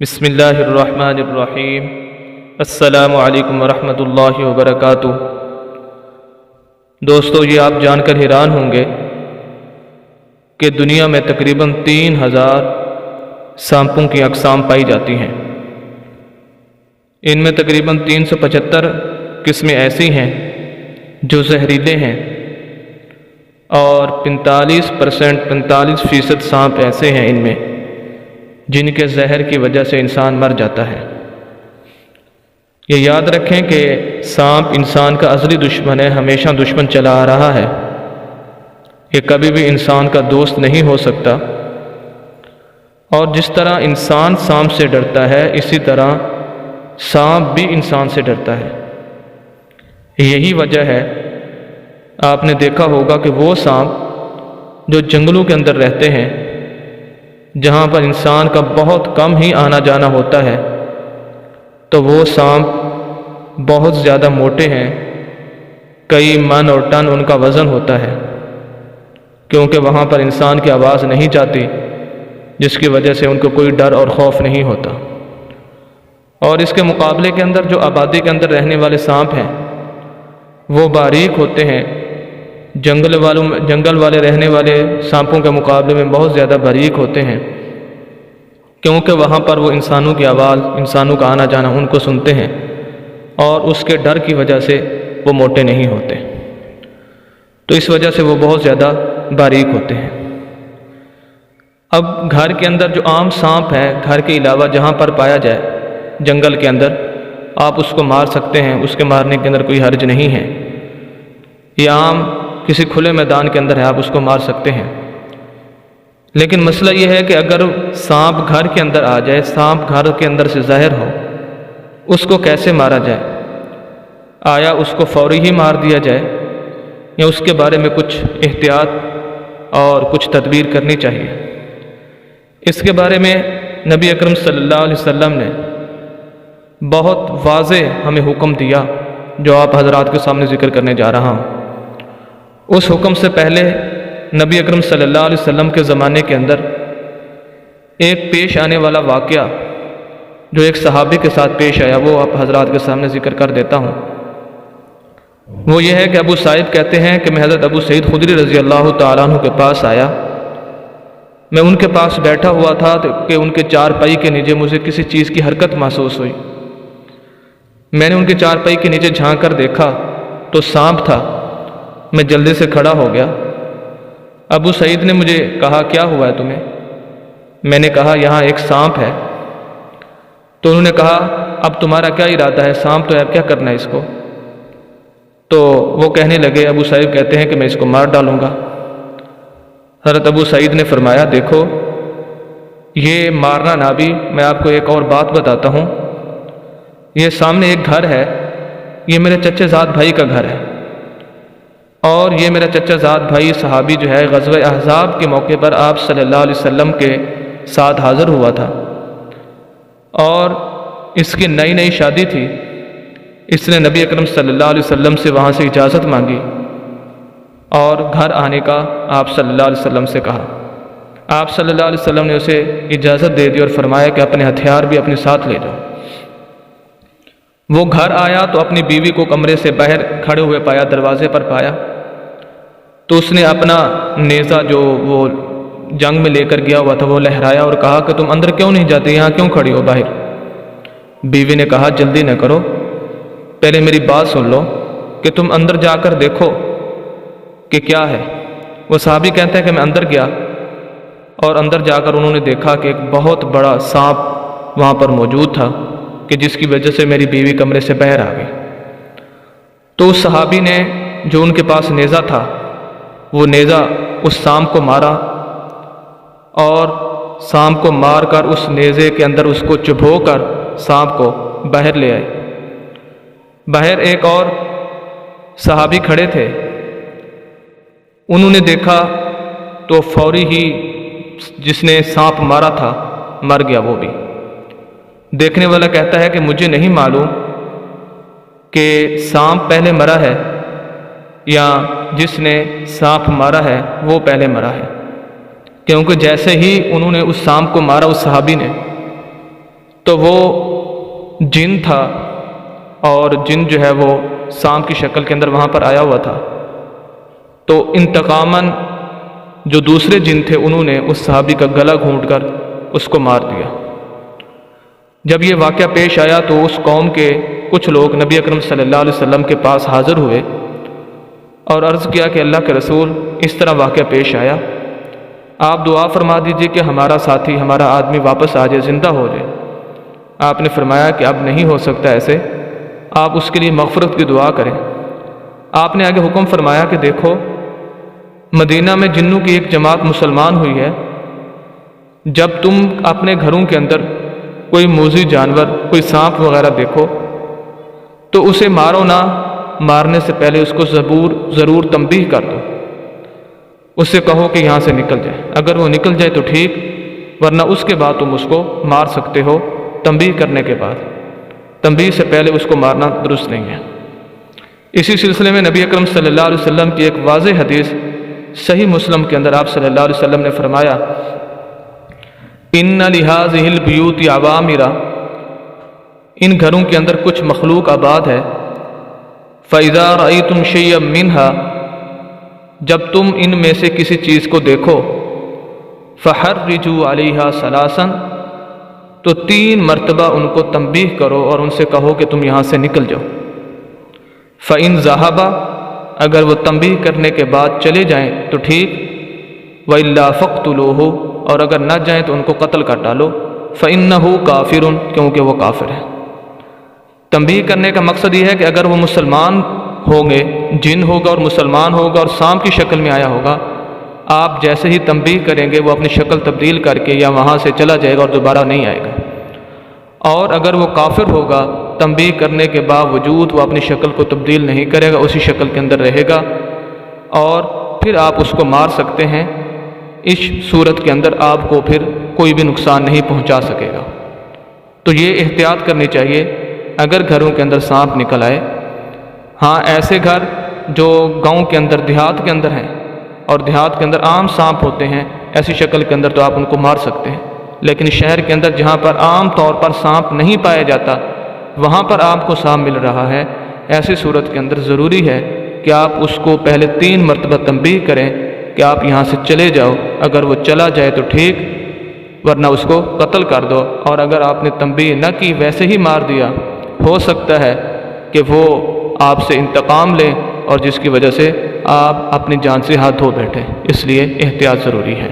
بسم اللہ الرحمن الرحیم۔ السلام علیکم ورحمۃ اللہ وبرکاتہ۔ دوستو، یہ آپ جان کر حیران ہوں گے کہ دنیا میں تقریباً 3000 سانپوں کی اقسام پائی جاتی ہیں۔ ان میں تقریباً 375 قسمیں ایسی ہیں جو زہریلے ہیں، اور 45% سانپ ایسے ہیں ان میں جن کے زہر کی وجہ سے انسان مر جاتا ہے۔ یہ یاد رکھیں کہ سانپ انسان کا ازلی دشمن ہے، ہمیشہ دشمن چلا آ رہا ہے۔ یہ کبھی بھی انسان کا دوست نہیں ہو سکتا، اور جس طرح انسان سانپ سے ڈرتا ہے اسی طرح سانپ بھی انسان سے ڈرتا ہے۔ یہی وجہ ہے، آپ نے دیکھا ہوگا کہ وہ سانپ جو جنگلوں کے اندر رہتے ہیں، جہاں پر انسان کا بہت کم ہی آنا جانا ہوتا ہے، تو وہ سانپ بہت زیادہ موٹے ہیں، کئی من اور ٹن ان کا وزن ہوتا ہے، کیونکہ وہاں پر انسان کی آواز نہیں جاتی، جس کی وجہ سے ان کو کوئی ڈر اور خوف نہیں ہوتا۔ اور اس کے مقابلے کے اندر جو آبادی کے اندر رہنے والے سانپ ہیں وہ باریک ہوتے ہیں، جنگل والے رہنے والے سانپوں کے مقابلے میں بہت زیادہ باریک ہوتے ہیں، کیونکہ وہاں پر وہ انسانوں کی آواز، انسانوں کا آنا جانا ان کو سنتے ہیں، اور اس کے ڈر کی وجہ سے وہ موٹے نہیں ہوتے، تو اس وجہ سے وہ بہت زیادہ باریک ہوتے ہیں۔ اب گھر کے اندر جو عام سانپ ہے، گھر کے علاوہ جہاں پر پایا جائے جنگل کے اندر، آپ اس کو مار سکتے ہیں، اس کے مارنے کے اندر کوئی حرج نہیں ہے۔ یہ عام کسی کھلے میدان کے اندر ہے، آپ اس کو مار سکتے ہیں۔ لیکن مسئلہ یہ ہے کہ اگر سانپ گھر کے اندر آ جائے، سانپ گھر کے اندر سے ظاہر ہو، اس کو کیسے مارا جائے؟ آیا اس کو فوری ہی مار دیا جائے، یا اس کے بارے میں کچھ احتیاط اور کچھ تدبیر کرنی چاہیے؟ اس کے بارے میں نبی اکرم صلی اللہ علیہ وسلم نے بہت واضح ہمیں حکم دیا، جو آپ حضرات کے سامنے ذکر کرنے جا رہا ہوں۔ اس حکم سے پہلے نبی اکرم صلی اللہ علیہ وسلم کے زمانے کے اندر ایک پیش آنے والا واقعہ جو ایک صحابی کے ساتھ پیش آیا، وہ آپ حضرات کے سامنے ذکر کر دیتا ہوں۔ وہ یہ ہے کہ ابو سعید کہتے ہیں کہ میں حضرت ابو سعید خدری رضی اللہ تعالیٰ عنہ کے پاس آیا۔ میں ان کے پاس بیٹھا ہوا تھا کہ ان کے چارپائی کے نیچے مجھے کسی چیز کی حرکت محسوس ہوئی۔ میں نے ان کے چارپائی کے نیچے جھانک کر دیکھا تو سانپ تھا۔ میں جلدی سے کھڑا ہو گیا۔ ابو سعید نے مجھے کہا، کیا ہوا ہے تمہیں؟ میں نے کہا، یہاں ایک سانپ ہے۔ تو انہوں نے کہا، اب تمہارا کیا ارادہ ہے؟ سانپ تو ہے، اب کیا کرنا ہے اس کو؟ تو وہ کہنے لگے، ابو سعید کہتے ہیں کہ میں اس کو مار ڈالوں گا۔ حضرت ابو سعید نے فرمایا، دیکھو، یہ مارنا نہ بھی، میں آپ کو ایک اور بات بتاتا ہوں۔ یہ سامنے ایک گھر ہے، یہ میرے چچے زاد بھائی کا گھر ہے، اور یہ میرا چچا زاد بھائی صحابی جو ہے غزوہ احزاب کے موقع پر آپ صلی اللہ علیہ وسلم کے ساتھ حاضر ہوا تھا، اور اس کی نئی شادی تھی۔ اس نے نبی اکرم صلی اللہ علیہ وسلم سے وہاں سے اجازت مانگی اور گھر آنے کا آپ صلی اللہ علیہ وسلم سے کہا۔ آپ صلی اللہ علیہ وسلم نے اسے اجازت دے دی اور فرمایا کہ اپنے ہتھیار بھی اپنے ساتھ لے جاؤ۔ وہ گھر آیا تو اپنی بیوی کو کمرے سے باہر کھڑے ہوئے پایا، دروازے پر پایا، تو اس نے اپنا نیزہ جو وہ جنگ میں لے کر گیا ہوا تھا وہ لہرایا اور کہا کہ تم اندر کیوں نہیں جاتے، یہاں کیوں کھڑی ہو باہر؟ بیوی نے کہا، جلدی نہ کرو، پہلے میری بات سن لو کہ تم اندر جا کر دیکھو کہ کیا ہے۔ وہ صحابی کہتے ہیں کہ میں اندر گیا، اور اندر جا کر انہوں نے دیکھا کہ ایک بہت بڑا سانپ وہاں پر موجود تھا، کہ جس کی وجہ سے میری بیوی کمرے سے باہر آ گئی۔ تو اس صحابی نے جو ان کے پاس نیزہ تھا، وہ نیزہ اس سانپ کو مارا، اور سانپ کو مار کر اس نیزے کے اندر اس کو چبھو کر سانپ کو باہر لے آئے۔ باہر ایک اور صحابی کھڑے تھے، انہوں نے دیکھا تو فوری ہی جس نے سانپ مارا تھا مر گیا وہ بھی۔ دیکھنے والا کہتا ہے کہ مجھے نہیں معلوم کہ سانپ پہلے مرا ہے یا جس نے سانپ مارا ہے وہ پہلے مرا ہے، کیونکہ جیسے ہی انہوں نے اس سانپ کو مارا، اس صحابی نے، تو وہ جن تھا، اور جن جو ہے وہ سانپ کی شکل کے اندر وہاں پر آیا ہوا تھا۔ تو انتقاماً جو دوسرے جن تھے انہوں نے اس صحابی کا گلا گھونٹ کر اس کو مار دیا۔ جب یہ واقعہ پیش آیا تو اس قوم کے کچھ لوگ نبی اکرم صلی اللہ علیہ وسلم کے پاس حاضر ہوئے اور عرض کیا کہ اللہ کے رسول، اس طرح واقعہ پیش آیا، آپ دعا فرما دیجئے کہ ہمارا ساتھی، ہمارا آدمی واپس آ جائے، زندہ ہو جائے۔ آپ نے فرمایا کہ اب نہیں ہو سکتا ایسے، آپ اس کے لیے مغفرت کی دعا کریں۔ آپ نے آگے حکم فرمایا کہ دیکھو، مدینہ میں جنوں کی ایک جماعت مسلمان ہوئی ہے، جب تم اپنے گھروں کے اندر کوئی موذی جانور، کوئی سانپ وغیرہ دیکھو تو اسے مارو نہ، مارنے سے پہلے اس کو ضرور تنبیہ کر دو، اس سے کہو کہ یہاں سے نکل جائے۔ اگر وہ نکل جائے تو ٹھیک، ورنہ اس کے بعد تم اس کو مار سکتے ہو، تنبیہ کرنے کے بعد۔ تنبیہ سے پہلے اس کو مارنا درست نہیں ہے۔ اسی سلسلے میں نبی اکرم صلی اللہ علیہ وسلم کی ایک واضح حدیث صحیح مسلم کے اندر آپ صلی اللہ علیہ وسلم نے فرمایا، ان لہذہ البیوت عوامرا، ان گھروں کے اندر کچھ مخلوق آباد ہے، فَإِذَا رَأَيْتُمْ شَيْئًا مِّنْهَا، جب تم ان میں سے کسی چیز کو دیکھو، فَحَرِّجُوا عَلَيْهَا ثَلَاثًا، تو 3 مرتبہ ان کو تنبیہ کرو اور ان سے کہو کہ تم یہاں سے نکل جاؤ۔ فَإِنْ ذَهَبَ، اگر وہ تنبیہ کرنے کے بعد چلے جائیں تو ٹھیک، وَإِلَّا فَاقْتُلُوهُ، اور اگر نہ جائیں تو ان کو قتل کر ڈالو، فَإِنَّهُ كَافِرٌ، کیونکہ وہ کافر ہے۔ تنبیہ کرنے کا مقصد یہ ہے کہ اگر وہ مسلمان ہوں گے، جن ہوگا اور مسلمان ہوگا اور سانپ کی شکل میں آیا ہوگا، آپ جیسے ہی تنبیہ کریں گے وہ اپنی شکل تبدیل کر کے یا وہاں سے چلا جائے گا اور دوبارہ نہیں آئے گا۔ اور اگر وہ کافر ہوگا، تنبیہ کرنے کے باوجود وہ اپنی شکل کو تبدیل نہیں کرے گا، اسی شکل کے اندر رہے گا، اور پھر آپ اس کو مار سکتے ہیں۔ اس صورت کے اندر آپ کو پھر کوئی بھی نقصان نہیں پہنچا سکے گا۔ تو یہ احتیاط کرنی چاہیے اگر گھروں کے اندر سانپ نکل آئے۔ ہاں، ایسے گھر جو گاؤں کے اندر، دیہات کے اندر ہیں، اور دیہات کے اندر عام سانپ ہوتے ہیں، ایسی شکل کے اندر تو آپ ان کو مار سکتے ہیں، لیکن شہر کے اندر جہاں پر عام طور پر سانپ نہیں پایا جاتا، وہاں پر آپ کو سانپ مل رہا ہے، ایسی صورت کے اندر ضروری ہے کہ آپ اس کو پہلے 3 مرتبہ تنبیہ کریں کہ آپ یہاں سے چلے جاؤ۔ اگر وہ چلا جائے تو ٹھیک، ورنہ اس کو قتل کر دو۔ اور اگر آپ نے تنبیہ نہ کی، ویسے ہی مار دیا، ہو سکتا ہے کہ وہ آپ سے انتقام لیں اور جس کی وجہ سے آپ اپنی جان سے ہاتھ دھو بیٹھیں، اس لیے احتیاط ضروری ہے۔